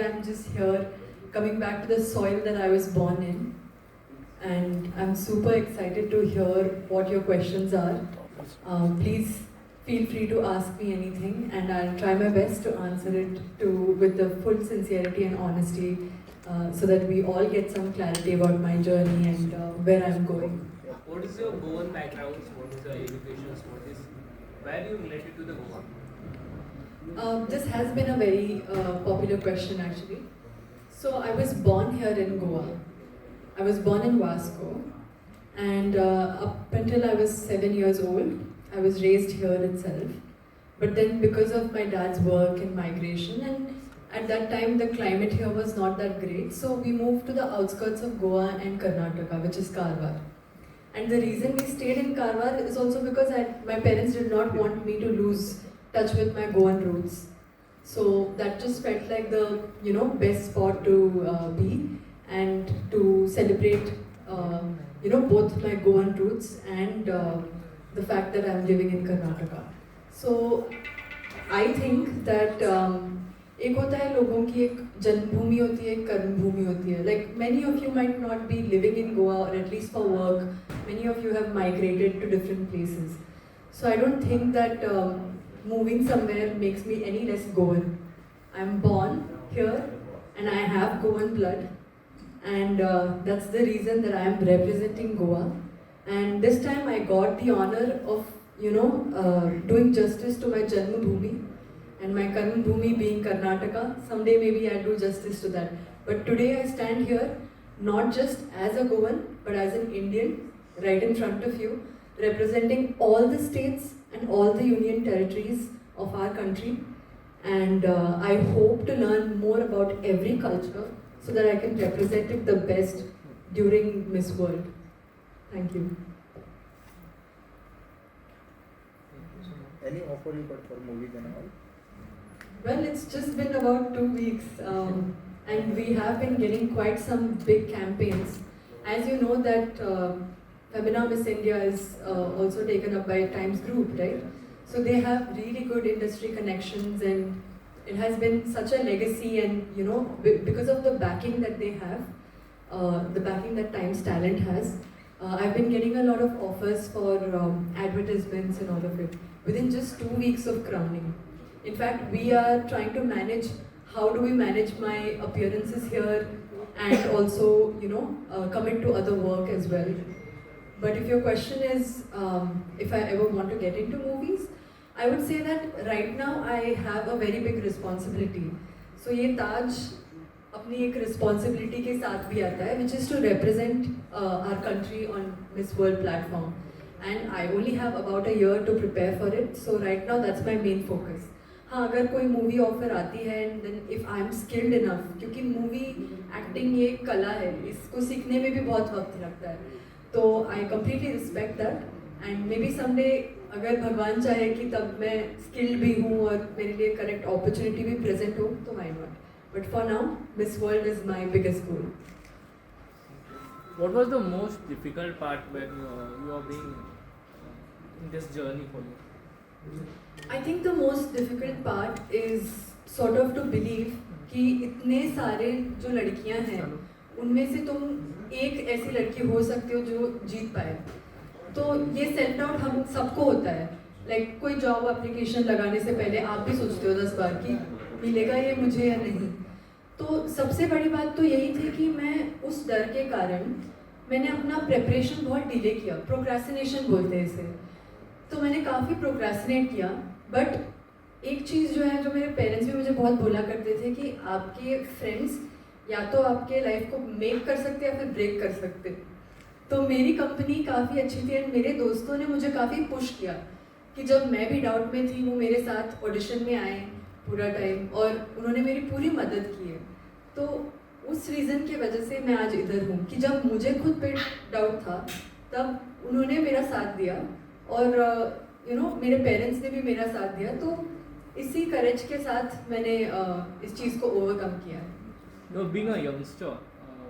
I'm just here, coming back to the soil that I was born in. And I'm super excited to hear what your questions are. Please feel free to ask me anything, and I'll try my best to answer it with the full sincerity and honesty, so that we all get some clarity about my journey and where I'm going. What is your Goan background? What is your education? Where are you related to the Goa? This has been a very popular question actually. So I was born here in Goa. I was born in Vasco, and up until I was 7 years old, I was raised here itself. But then because of my dad's work and migration, and at that time the climate here was not that great, so we moved to the outskirts of Goa and Karnataka, which is Karwar. And the reason we stayed in Karwar is also because my parents did not want me to lose touch with my Goan roots. So that just felt like the best spot to be and to celebrate both my Goan roots and the fact that I'm living in Karnataka. So I think that एक होता है लोगों की एक जन्मभूमि होती है, एक कर्मभूमि होती है. Like many of you might not be living in Goa, or at least for work. Many of you have migrated to different places. So I don't think that moving somewhere makes me any less Goan. I'm born here and I have Goan blood, and that's the reason that I am representing Goa. And this time I got the honor of doing justice to my Janmabhoomi and my Karmabhoomi being Karnataka. Someday maybe I'll do justice to that. But today I stand here not just as a Goan but as an Indian right in front of you, representing all the states and all the union territories of our country. And I hope to learn more about every culture so that I can represent it the best during Miss World. Thank you. Any offer you got for movies and all? Well, it's just been about 2 weeks, and we have been getting quite some big campaigns. As you know that Femina Miss India is also taken up by Times Group, right? So they have really good industry connections, and it has been such a legacy, and because of the backing that they have, the backing that Times Talent has, I've been getting a lot of offers for advertisements and all of it within just 2 weeks of crowning. In fact, we are trying to manage how do we manage my appearances here and also, commit to other work as well. But if your question is if I ever want to get into movies, I would say that right now I have a very big responsibility. So ये ताज अपनी एक responsibility के साथ भी आता है, which is to represent our country on Miss World platform. And I only have about a year to prepare for it. So right now that's my main focus. हाँ, अगर कोई मूवी ऑफर आती है and then if I am skilled enough, क्योंकि movie acting ये एक कला है, इसको सीखने में भी बहुत वक्त लगता है, तो I completely respect that. And may be someday अगर भगवान चाहे कि तब मैं स्किल्ड भी हूँ और मेरे लिए करेक्ट अपॉर्चुनिटी भी प्रेजेंट हो, तो why not. But for now miss world is my biggest goal. What was the most difficult part when you are being in this journey for you? I think the most difficult part is sort of to believe कि इतने सारे जो लड़कियां हैं उनमें से तुम एक ऐसी लड़की हो सकते हो जो जीत पाए. तो ये सेल्फ डाउट हम सबको होता है. लाइक कोई जॉब एप्लीकेशन लगाने से पहले आप भी सोचते हो 10 बार कि मिलेगा ये मुझे या नहीं. तो सबसे बड़ी बात तो यही थी कि मैं उस डर के कारण मैंने अपना प्रेपरेशन बहुत डिले किया. प्रोक्रेस्टिनेशन बोलते हैं इसे. तो मैंने काफ़ी प्रोक्रेस्टिनेट किया. बट एक चीज़ जो है, जो मेरे पेरेंट्स भी मुझे बहुत बोला करते थे कि आपके फ्रेंड्स या तो आपके लाइफ को मेक कर सकते या फिर ब्रेक कर सकते. तो मेरी कंपनी काफ़ी अच्छी थी एंड मेरे दोस्तों ने मुझे काफ़ी पुश किया कि जब मैं भी डाउट में थी वो मेरे साथ ऑडिशन में आए पूरा टाइम और उन्होंने मेरी पूरी मदद की है. तो उस रीज़न की वजह से मैं आज इधर हूँ कि जब मुझे खुद पे डाउट था तब उन्होंने मेरा साथ दिया और मेरे पेरेंट्स ने भी मेरा साथ दिया. तो इसी करेज के साथ मैंने इस चीज़ को ओवरकम किया है. Being a youngster,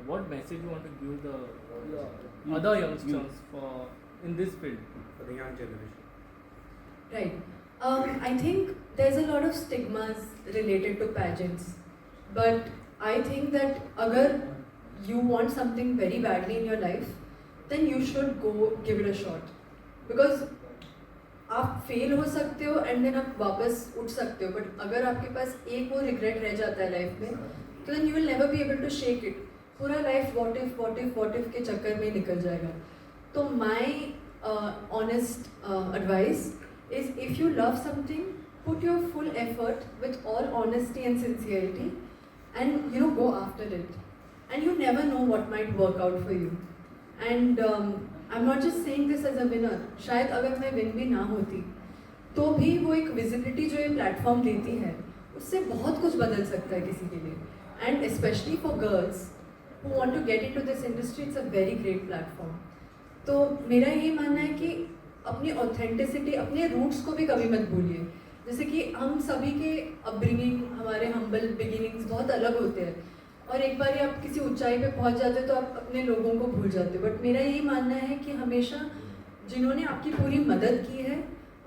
what message you want to give the other youngsters for in this field? For the young generation. Right. I think there's a lot of stigmas related to pageants, but I think that अगर you want something very badly in your life, then you should go give it a shot. Because आप fail हो सकते हो and then आप वापस उठ सकते हो, बट अगर आपके पास एक वो रिग्रेट रह जाता है लाइफ में, तो then you will never be able to shake it. पूरा लाइफ व्हाट इफ के चक्कर में निकल जाएगा. तो my honest advice is if you love something, put your full effort with all honesty and sincerity, and go after it, and you never know what might work out for you. And I'm not just saying this as a winner. शायद अगर मैं win भी ना होती तो भी वो एक विजिबिलिटी जो ये प्लेटफॉर्म देती है उससे बहुत कुछ बदल सकता है किसी के लिए. And specially for girls who want to get into this industry, it's a very great platform. तो मेरा ये मानना है कि अपनी ऑथेंटिसिटी, अपने रूट्स को भी कभी मत भूलिए. जैसे कि हम सभी के अपब्रिंगिंग, हमारे हम्बल बिगिनिंग्स बहुत अलग होते हैं, और एक बार आप किसी ऊंचाई पे पहुंच जाते हो तो आप अपने लोगों को भूल जाते हो. बट मेरा यही मानना है कि हमेशा जिन्होंने आपकी पूरी मदद की है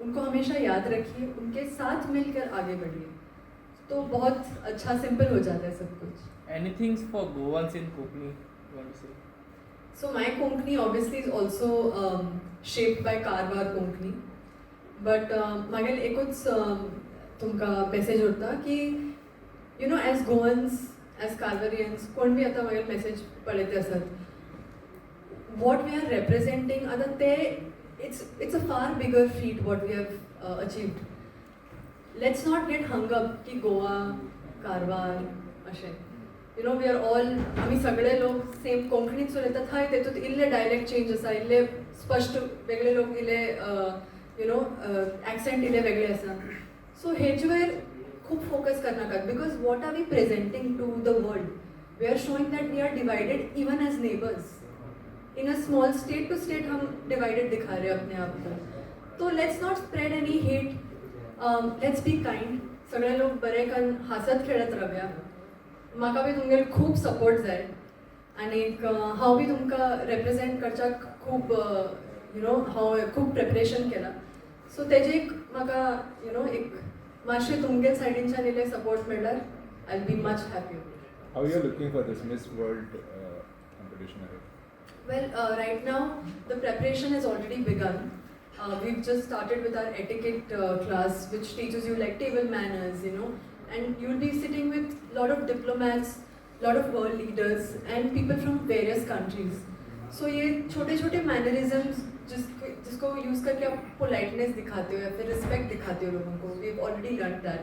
उनको हमेशा याद रखिए, उनके साथ मिलकर आगे बढ़िए, तो बहुत अच्छा सिंपल हो जाता है सब कुछ. Anything for Goans in Konkani, you want to say? So my Konkani obviously is also shaped by Karwar Konkani. But मागेल एकूच तुमका मेसेज होता की as Goans, as Karwarians, कोण भी आता मागेल मेसेज पळयते असत. What we are representing आता ते it's a far bigger feat what we have achieved. Let's not get hung up की गोवा, कारवार अशें. We are all, आम्ही सगळे लोक सेम कोंकणीच उलयतात. हय तेतूंत इल्ले डायलेक्ट चेंज आसा, इल्ले स्पश्ट वेगळे लोक इल्ले एक्सेंट इल्ले वेगळे आसा. सो हेजे वयर खूब फोकस करनाकात, because what are we presenting to the world? We are showing that we are divided even as neighbours. In a small state to state हम डिवाइडेड दिखा रहे हैं अपने आप को. तो let's not spread any hate, let's be kind. सगळे लोक बरे करून हासत खेळत रावया. म्हाका बी तुमगेर खूब सपोर्ट जाय, आनी हांव बी तुमकां रिप्रेजेंट करच्याक खूब हांव खूब प्रिपरेशन केलां. सो तेजे एक म्हाका एक मातशें तुमगे सायडीनच्यान इल्लें सपोर्ट मेळ्ळ्यार I will be much happy. How you are looking for this Miss World competition ahead? Well, right now the preparation has already begun. We've just started with our etiquette class, which teaches you like table manners, and you'll be sitting with a lot of diplomats, lot of world leaders and people from various countries. So ये छोटे छोटे mannerisms जिसको use करके आप politeness दिखाते हो या फिर रिस्पेक्ट दिखाते हो लोगों को. We have already learn that.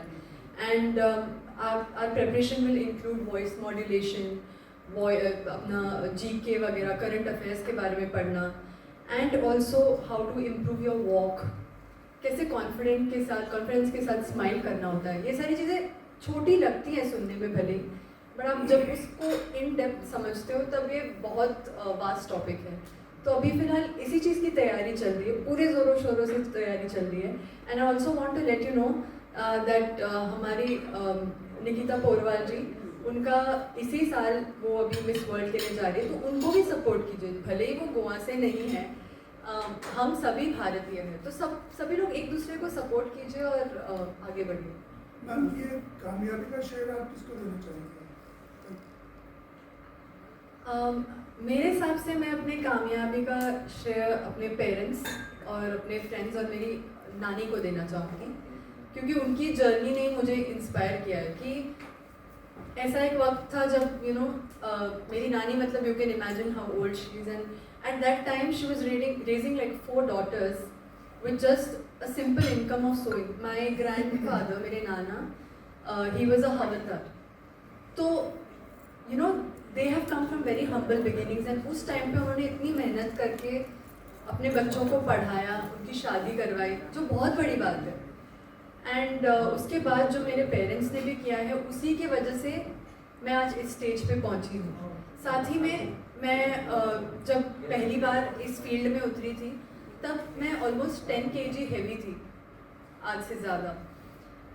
And our preparation will include voice modulation, अपना GK वगैरह, करंट अफेयर्स के बारे में पढ़ना, and also how to improve your walk, कैसे कॉन्फिडेंस के साथ स्माइल करना होता है. ये सारी चीज़ें छोटी लगती हैं सुनने में भले, बट आप जब उसको इन डेप्थ समझते हो तब ये बहुत वास्ट टॉपिक है. तो अभी फ़िलहाल इसी चीज़ की तैयारी चल रही है, पूरे ज़ोरों शोरों से तैयारी चल रही है. And I also want to let you know that हमारी निकिता पोरवाल जी, उनका इसी साल वो अभी मिस वर्ल्ड के लिए जा रही है, तो उनको भी सपोर्ट कीजिए. भले ही वो गोवा से नहीं है, हम सभी भारतीय हैं, तो सभी लोग एक दूसरे को सपोर्ट कीजिए और आगे बढ़िए. मैम, ये कामयाबी का श्रेय आप किसको देना चाहेंगे? मेरे हिसाब से मैं अपने कामयाबी का श्रेय अपने पेरेंट्स और अपने फ्रेंड्स और मेरी नानी को देना चाहूँगी, क्योंकि उनकी जर्नी ने मुझे इंस्पायर किया है. कि ऐसा एक वक्त था जब मेरी नानी, मतलब you can imagine how old she is, and at that time she was raising like 4 daughters with just a simple income of sewing. My grandfather, मेरे नाना, he was a havildar. तो they have come from very humble beginnings, and उस time पे उन्होंने इतनी मेहनत करके अपने बच्चों को पढ़ाया, उनकी शादी करवाई, जो बहुत बड़ी बात है. एंड उसके बाद जो मेरे पेरेंट्स ने भी किया है, उसी की वजह से मैं आज इस स्टेज पे पहुंची हूँ. साथ ही में मैं जब पहली बार इस फील्ड में उतरी थी तब मैं ऑलमोस्ट 10 kg हैवी थी, आज से ज़्यादा.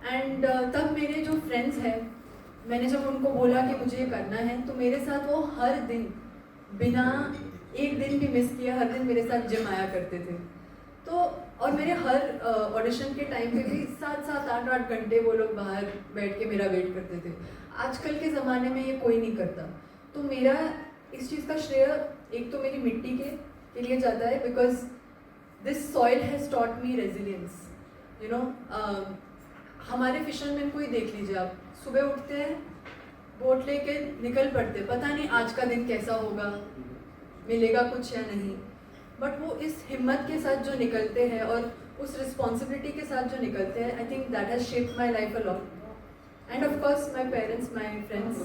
एंड तब मेरे जो फ्रेंड्स हैं, मैंने जब उनको बोला कि मुझे ये करना है, तो मेरे साथ वो हर दिन बिना एक दिन भी मिस किया हर दिन मेरे साथ जिम आया करते थे. तो और मेरे हर ऑडिशन के टाइम पे भी 7-8 घंटे वो लोग बाहर बैठ के मेरा वेट करते थे। आजकल के ज़माने में ये कोई नहीं करता। तो मेरा इस चीज़ का श्रेय एक तो मेरी मिट्टी के लिए जाता है, because this soil has taught me resilience. You know, हमारे फिशरमैन को ही देख लीजिए आप, सुबह उठते हैं, बोट लेके निकल पड़ते, पता नहीं आज का दिन कैसा होगा, मिलेगा कुछ या नहीं, बट वो इस हिम्मत के साथ जो निकलते हैं और उस रिस्पॉन्सिबिलिटी के साथ जो निकलते हैं, I think that has shaped my life a lot. And of course my parents, my friends,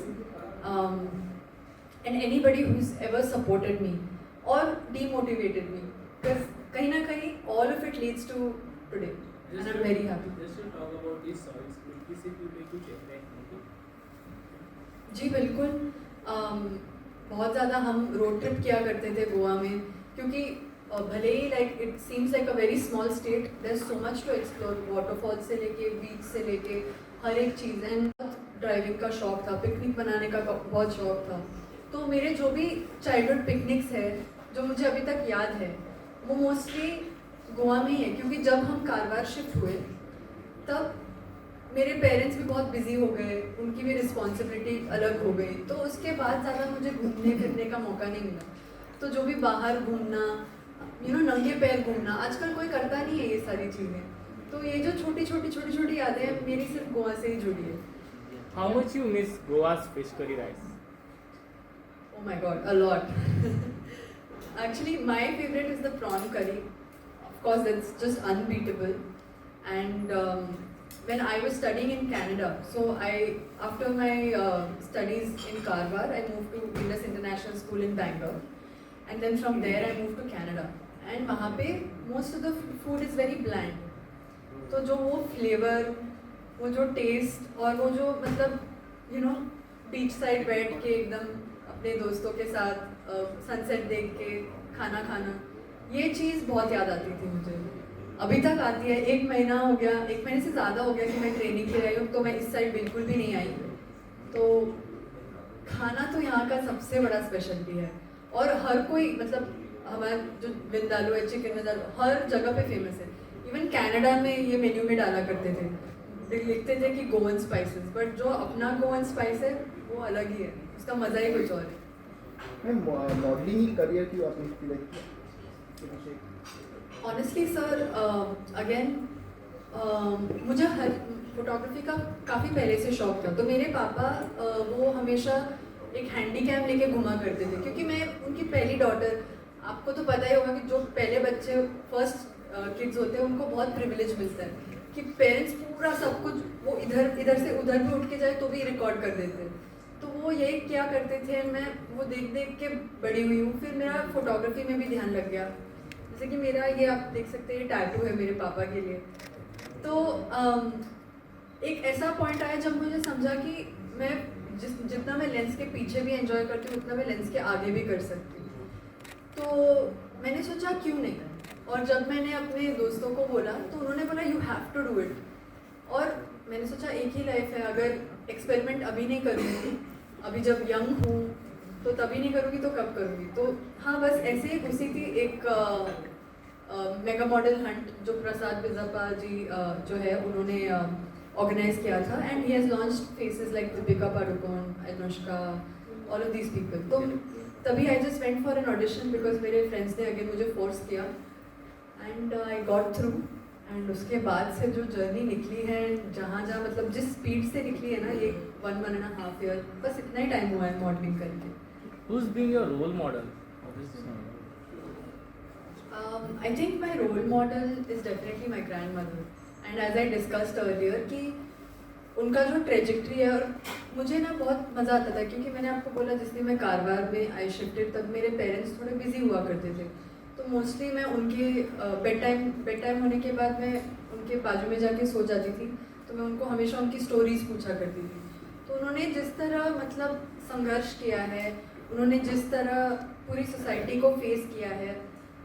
and anybody who is ever supported me और डीमोटिवेटेड मी, बिकॉज कहीं ना कहीं all of it leads to today, and I am very happy. Just to talk about these soils, किसी को भी कुछ है जी बिल्कुल। बहुत ज़्यादा हम रोड ट्रिप किया करते थे गोवा में, क्योंकि भले ही like it seems like a very small state, there is so much to explore, waterfall से लेके बीच से लेके हर एक चीज़। एंड ड्राइविंग का शौक था, पिकनिक बनाने का बहुत शौक था। तो मेरे जो भी चाइल्डहुड पिकनिक्स है जो मुझे अभी तक याद है, वो मोस्टली गोवा में ही है, क्योंकि जब हम कारवार शिफ्ट हुए तब मेरे पेरेंट्स भी बहुत बिजी हो गए, उनकी भी रिस्पॉन्सिबिलिटी अलग हो गई, तो उसके बाद ज़्यादा मुझे घूमने फिरने का मौका नहीं मिला। तो जो भी बाहर घूमना, यू नो, नंगे पैर घूमना, आजकल कोई करता नहीं है ये सारी चीज़ें। तो ये जो छोटी छोटी यादें हैं मेरी सिर्फ गोवा से ही जुड़ी है। How much you miss Goa's fish curry rice? Oh my god, a lot. Actually, my favorite is the prawn curry. Of course, that's just unbeatable. And when I was studying in Canada, so after my studies in Karwar, I moved to Indus International School in Bangalore, and then from there I moved to Canada. And वहाँ पे most of the food is very bland. तो जो वो flavour, वो जो test और वो जो मतलब यू नो बीच साइड बैठ के एकदम अपने दोस्तों के साथ सनसेट देख के खाना खाना, ये चीज़ बहुत याद आती थी मुझे, अभी तक आती है। 1 महीना हो गया, 1 महीने से ज़्यादा हो गया कि मैं ट्रेनिंग के लिए आई हूँ, तो मैं इस साइड बिल्कुल भी नहीं आई। तो खाना तो यहाँ का सबसे बड़ा स्पेशलिटी है, और हर कोई मतलब हमारा जो विंदालू है, चिकन विंदालू हर जगह पे फेमस है। इवन कनाडा में ये मेन्यू में डाला करते थे, लिखते थे कि गोवन स्पाइसेस, बट जो अपना गोवन स्पाइस है वो अलग ही है, उसका मज़ा ही कुछ और है। मॉडलिंग ही करियर क्यों आपने सिलेक्ट किया? ऑनेस्टली सर, अगेन मुझे हर फोटोग्राफी का काफ़ी पहले से शौक था। तो मेरे पापा वो हमेशा एक हैंडी कैम लेके घुमा करते थे, क्योंकि मैं उनकी पहली डॉटर, आपको तो पता ही होगा कि जो पहले बच्चे फर्स्ट किड्स होते हैं उनको बहुत प्रिविलेज मिलता है कि पेरेंट्स पूरा सब कुछ, वो इधर से उधर भी उठ के जाए तो भी रिकॉर्ड कर देते हैं। तो वो यही क्या करते थे, मैं वो देख देख के बड़ी हुई हूँ। फिर मेरा फोटोग्राफी में भी ध्यान लग गया, जैसे कि मेरा ये आप देख सकते हैं, ये टैटू है मेरे पापा के लिए। तो एक ऐसा पॉइंट आया जब मुझे समझा कि मैं जितना मैं लेंस के पीछे भी एंजॉय करती हूँ, उतना मैं लेंस के आगे भी कर सकती हूँ। तो मैंने सोचा क्यों नहीं, और जब मैंने अपने दोस्तों को बोला तो उन्होंने बोला you have to do it. और मैंने सोचा एक ही लाइफ है, अगर एक्सपेरिमेंट अभी नहीं करूँगी, अभी जब यंग हूँ तो तभी नहीं करूँगी तो कब करूँगी। तो हाँ, बस ऐसे ही घुसी थी एक मेगा मॉडल हंट जो प्रसाद बिजापा जी जो है उन्होंने ऑर्गेनाइज किया था, and he has launched faces like Deepika Padukone, Anushka, all of these people. तो तभी I just went for an audition, because मेरे फ्रेंड्स ने अगेन मुझे फोर्स किया, and I got through. And उसके बाद से जो जर्नी निकली है, जहाँ मतलब जिस स्पीड से निकली है ना, ये 1.5 ईयर, बस इतना ही टाइम हुआ है मॉडलिंग करके। Who's being your role model of this journey? I think my role model is definitely my grandmother, and as I discussed earlier कि उनका जो ट्रेजेक्ट्री है, और मुझे ना बहुत मज़ा आता था, क्योंकि मैंने आपको बोला जिससे मैं कारवार में आई शिफ्टेड तब मेरे पेरेंट्स थोड़े बिजी हुआ करते थे। तो मोस्टली मैं उनके बेड टाइम होने के बाद मैं उनके बाजू में जाके सो जाती थी, तो मैं उनको हमेशा उनकी स्टोरीज़ पूछा करती थी। तो उन्होंने जिस तरह मतलब संघर्ष किया है, उन्होंने जिस तरह पूरी सोसाइटी को फेस किया है,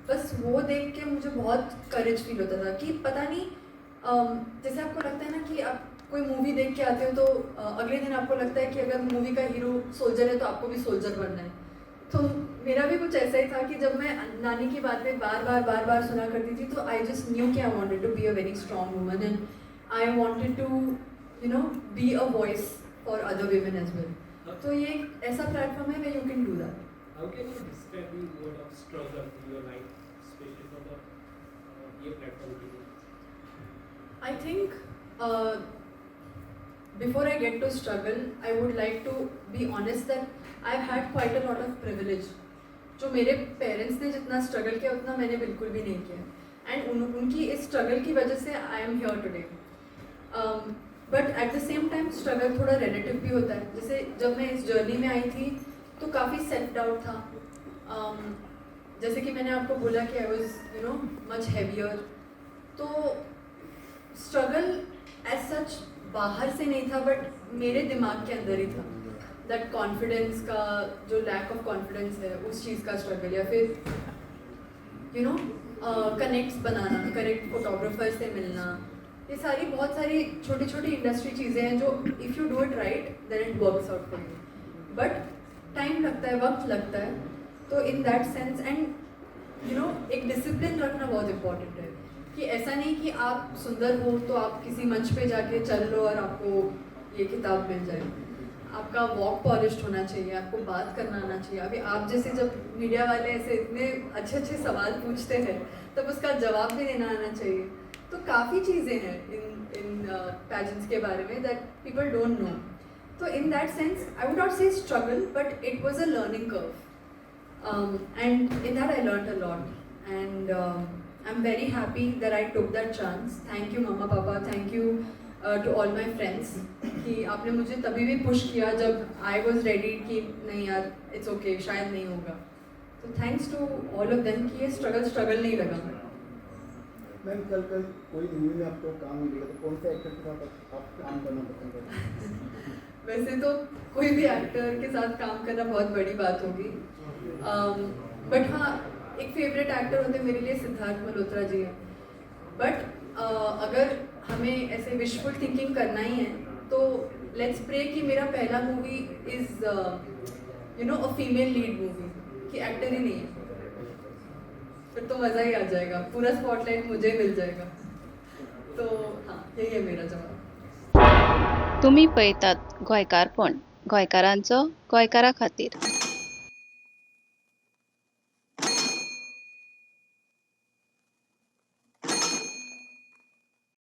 बस वो देख के मुझे बहुत करेज फील होता था कि पता नहीं, जैसे आपको लगता है ना कि आप कोई मूवी देख के आते हो तो अगले दिन आपको लगता है कि अगर मूवी का हीरो सोल्जर है तो आपको भी सोल्जर बनना है। तो मेरा भी कुछ ऐसा ही था कि जब मैं नानी की बातें बार बार सुना करती थी, तो आई जस्ट न्यू कि I wanted to be a very strong woman and I wanted to be a voice for other women as well. तो ये एक ऐसा प्लेटफॉर्म है where you can do that. How can you describe the word of struggle in your life, especially for the ये platform के लिए? I think before I get to struggle, I would like to be honest that I've had quite a lot of privilege. जो मेरे parents ने जितना struggle किया उतना मैंने बिल्कुल भी नहीं किया एंड उनकी इस स्ट्रगल की वजह से I am here today. But at the same time struggle थोड़ा रिलेटिव भी होता है. जैसे जब मैं इस जर्नी में आई थी तो काफ़ी सेल्फ डाउट था. जैसे कि मैंने आपको बोला कि आई वॉज मच हैवियर. तो स्ट्रगल एज सच बाहर से नहीं था बट मेरे दिमाग के अंदर ही था. दैट कॉन्फिडेंस का जो लैक ऑफ कॉन्फिडेंस है उस चीज़ का स्ट्रगल, या फिर कनेक्ट्स बनाना, करेक्ट फोटोग्राफर से मिलना, ये सारी बहुत सारी छोटी छोटी इंडस्ट्री चीज़ें हैं जो if you do it right then it works out for you. But time लगता है, वक्त लगता है. तो इन दैट सेंस एंड एक डिसिप्लिन रखना बहुत इम्पॉर्टेंट है कि ऐसा नहीं कि आप सुंदर हो तो आप किसी मंच पे जाके चल लो और आपको ये किताब मिल जाए. आपका वॉक पॉलिश्ड होना चाहिए, आपको बात करना आना चाहिए. अभी आप जैसे जब मीडिया वाले ऐसे इतने अच्छे अच्छे सवाल पूछते हैं तब उसका जवाब भी देना आना चाहिए. तो काफ़ी चीज़ें हैं इन पैजेंट्स के बारे में दैट पीपल डोंट नो. तो in that sense I would not say struggle but it was a learning curve. And in that I learned a lot, and I'm very happy that I took that chance. Thank you mama papa, thank you to all my friends कि आपने मुझे तभी भी push किया जब I was ready कि नहीं यार it's okay, शायद नहीं होगा. तो thanks to all of them कि ये struggle नहीं लगा. मैम कल कोई मूवी में आपको काम मिलेगा तो कौन से एक्टर के साथ आप काम करना पसंद करेंगे? वैसे तो कोई भी एक्टर के साथ काम करना बहुत बड़ी बात होगी. बट हाँ, एक फेवरेट एक्टर होते मेरे लिए सिद्धार्थ मल्होत्रा जी हैं. बट अगर हमें ऐसे विशफुल थिंकिंग करना ही है तो लेट्स प्रे कि मेरा पहला movie is a female lead movie, कि एक्टर ही नहीं है. फिर तो मज़ा ही आ जाएगा, पूरा स्पॉटलाइट मुझे ही मिल जाएगा. तो हाँ, यही है मेरा जवाब. तुम्ही पळयतात गोंयकारपण, गोंयकारांचो गोंयकारा खातीर.